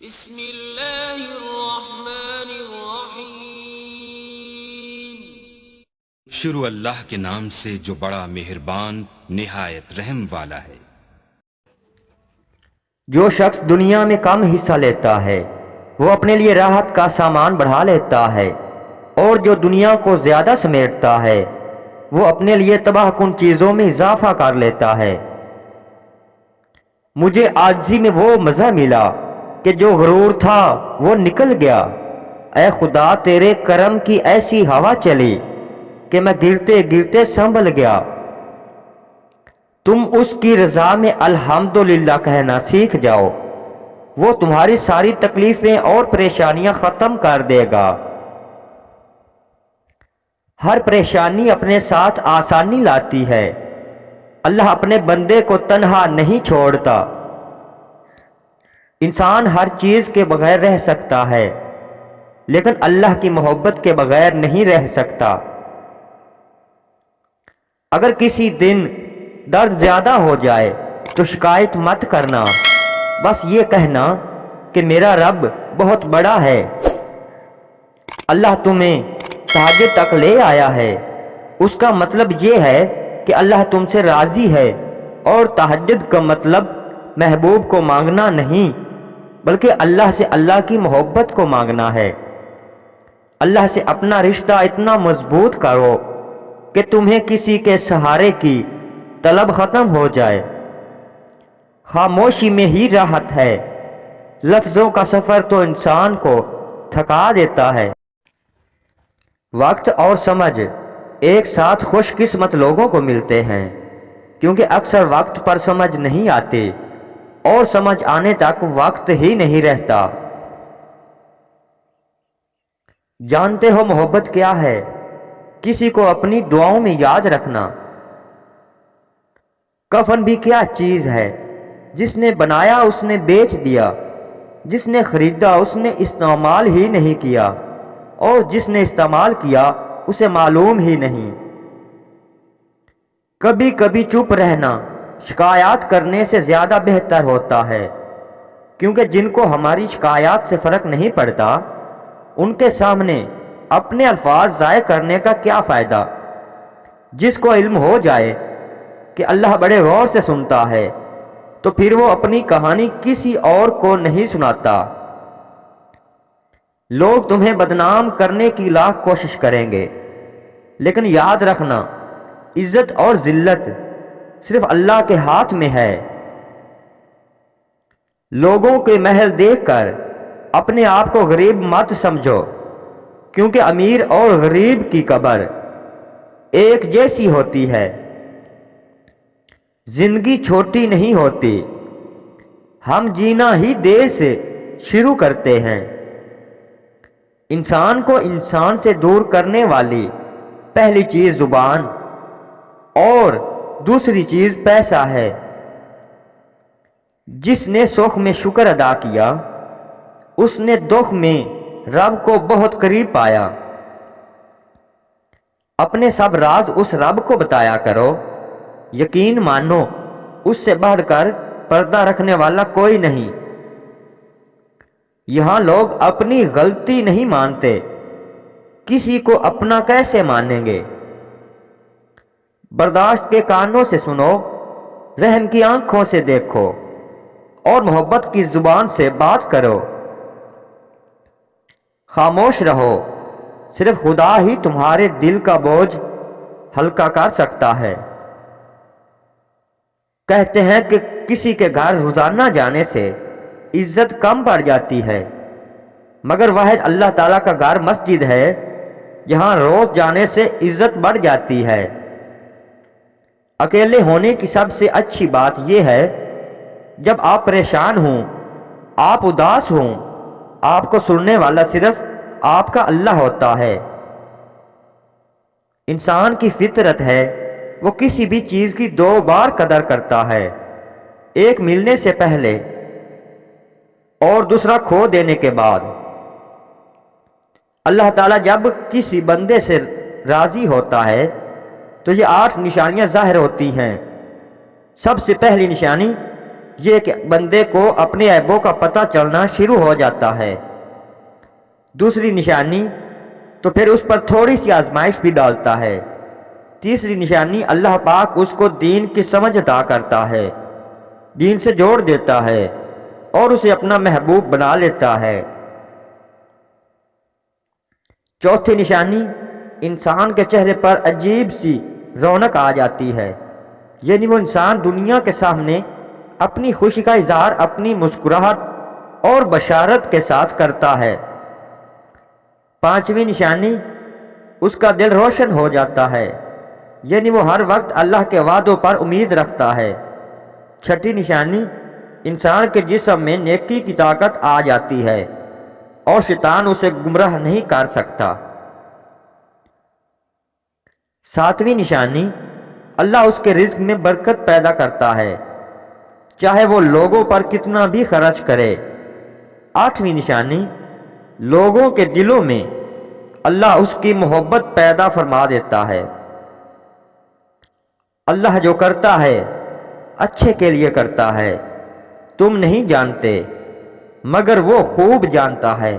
بسم اللہ الرحمن الرحیم۔ شروع اللہ کے نام سے جو بڑا مہربان نہایت رحم والا ہے۔ جو شخص دنیا میں کم حصہ لیتا ہے وہ اپنے لیے راحت کا سامان بڑھا لیتا ہے، اور جو دنیا کو زیادہ سمیٹتا ہے وہ اپنے لیے تباہ کن چیزوں میں اضافہ کر لیتا ہے۔ مجھے عاجزی میں وہ مزہ ملا کہ جو غرور تھا وہ نکل گیا۔ اے خدا، تیرے کرم کی ایسی ہوا چلی کہ میں گرتے گرتے سنبھل گیا۔ تم اس کی رضا میں الحمدللہ کہنا سیکھ جاؤ، وہ تمہاری ساری تکلیفیں اور پریشانیاں ختم کر دے گا۔ ہر پریشانی اپنے ساتھ آسانی لاتی ہے۔ اللہ اپنے بندے کو تنہا نہیں چھوڑتا۔ انسان ہر چیز کے بغیر رہ سکتا ہے، لیکن اللہ کی محبت کے بغیر نہیں رہ سکتا۔ اگر کسی دن درد زیادہ ہو جائے تو شکایت مت کرنا، بس یہ کہنا کہ میرا رب بہت بڑا ہے۔ اللہ تمہیں تہجد تک لے آیا ہے، اس کا مطلب یہ ہے کہ اللہ تم سے راضی ہے، اور تہجد کا مطلب محبوب کو مانگنا نہیں بلکہ اللہ سے اللہ کی محبت کو مانگنا ہے۔ اللہ سے اپنا رشتہ اتنا مضبوط کرو کہ تمہیں کسی کے سہارے کی طلب ختم ہو جائے۔ خاموشی میں ہی راحت ہے، لفظوں کا سفر تو انسان کو تھکا دیتا ہے۔ وقت اور سمجھ ایک ساتھ خوش قسمت لوگوں کو ملتے ہیں، کیونکہ اکثر وقت پر سمجھ نہیں آتی اور سمجھ آنے تک وقت ہی نہیں رہتا۔ جانتے ہو محبت کیا ہے؟ کسی کو اپنی دعاؤں میں یاد رکھنا۔ کفن بھی کیا چیز ہے؟ جس نے بنایا اس نے بیچ دیا، جس نے خریدا اس نے استعمال ہی نہیں کیا، اور جس نے استعمال کیا اسے معلوم ہی نہیں۔ کبھی کبھی چپ رہنا شکایات کرنے سے زیادہ بہتر ہوتا ہے، کیونکہ جن کو ہماری شکایات سے فرق نہیں پڑتا ان کے سامنے اپنے الفاظ ضائع کرنے کا کیا فائدہ۔ جس کو علم ہو جائے کہ اللہ بڑے غور سے سنتا ہے تو پھر وہ اپنی کہانی کسی اور کو نہیں سناتا۔ لوگ تمہیں بدنام کرنے کی لاکھ کوشش کریں گے، لیکن یاد رکھنا عزت اور ذلت صرف اللہ کے ہاتھ میں ہے۔ لوگوں کے محل دیکھ کر اپنے آپ کو غریب مت سمجھو، کیونکہ امیر اور غریب کی قبر ایک جیسی ہوتی ہے۔ زندگی چھوٹی نہیں ہوتی، ہم جینا ہی دیر سے شروع کرتے ہیں۔ انسان کو انسان سے دور کرنے والی پہلی چیز زبان اور دوسری چیز پیسہ ہے۔ جس نے سکھ میں شکر ادا کیا اس نے دکھ میں رب کو بہت قریب پایا۔ اپنے سب راز اس رب کو بتایا کرو، یقین مانو اس سے بڑھ کر پردہ رکھنے والا کوئی نہیں۔ یہاں لوگ اپنی غلطی نہیں مانتے، کسی کو اپنا کیسے مانیں گے؟ برداشت کے کانوں سے سنو، رحم کی آنکھوں سے دیکھو، اور محبت کی زبان سے بات کرو۔ خاموش رہو، صرف خدا ہی تمہارے دل کا بوجھ ہلکا کر سکتا ہے۔ کہتے ہیں کہ کسی کے گھر روزانہ جانے سے عزت کم پڑ جاتی ہے، مگر واحد اللہ تعالیٰ کا گھر مسجد ہے، یہاں روز جانے سے عزت بڑھ جاتی ہے۔ اکیلے ہونے کی سب سے اچھی بات یہ ہے جب آپ پریشان ہوں، آپ اداس ہوں، آپ کو سننے والا صرف آپ کا اللہ ہوتا ہے۔ انسان کی فطرت ہے وہ کسی بھی چیز کی دو بار قدر کرتا ہے، ایک ملنے سے پہلے اور دوسرا کھو دینے کے بعد۔ اللہ تعالیٰ جب کسی بندے سے راضی ہوتا ہے تو یہ 8 نشانیاں ظاہر ہوتی ہیں۔ سب سے پہلی نشانی یہ کہ بندے کو اپنے عیبوں کا پتہ چلنا شروع ہو جاتا ہے۔ دوسری نشانی تو پھر اس پر تھوڑی سی آزمائش بھی ڈالتا ہے۔ تیسری نشانی اللہ پاک اس کو دین کی سمجھ عطا کرتا ہے، دین سے جوڑ دیتا ہے اور اسے اپنا محبوب بنا لیتا ہے۔ چوتھی نشانی، انسان کے چہرے پر عجیب سی رونق آ جاتی ہے، یعنی وہ انسان دنیا کے سامنے اپنی خوشی کا اظہار اپنی مسکراہٹ اور بشارت کے ساتھ کرتا ہے۔ پانچویں نشانی، اس کا دل روشن ہو جاتا ہے، یعنی وہ ہر وقت اللہ کے وعدوں پر امید رکھتا ہے۔ چھٹی نشانی، انسان کے جسم میں نیکی کی طاقت آ جاتی ہے اور شیطان اسے گمراہ نہیں کر سکتا۔ ساتویں نشانی، اللہ اس کے رزق میں برکت پیدا کرتا ہے، چاہے وہ لوگوں پر کتنا بھی خرچ کرے۔ آٹھویں نشانی، لوگوں کے دلوں میں اللہ اس کی محبت پیدا فرما دیتا ہے۔ اللہ جو کرتا ہے اچھے کے لیے کرتا ہے، تم نہیں جانتے مگر وہ خوب جانتا ہے۔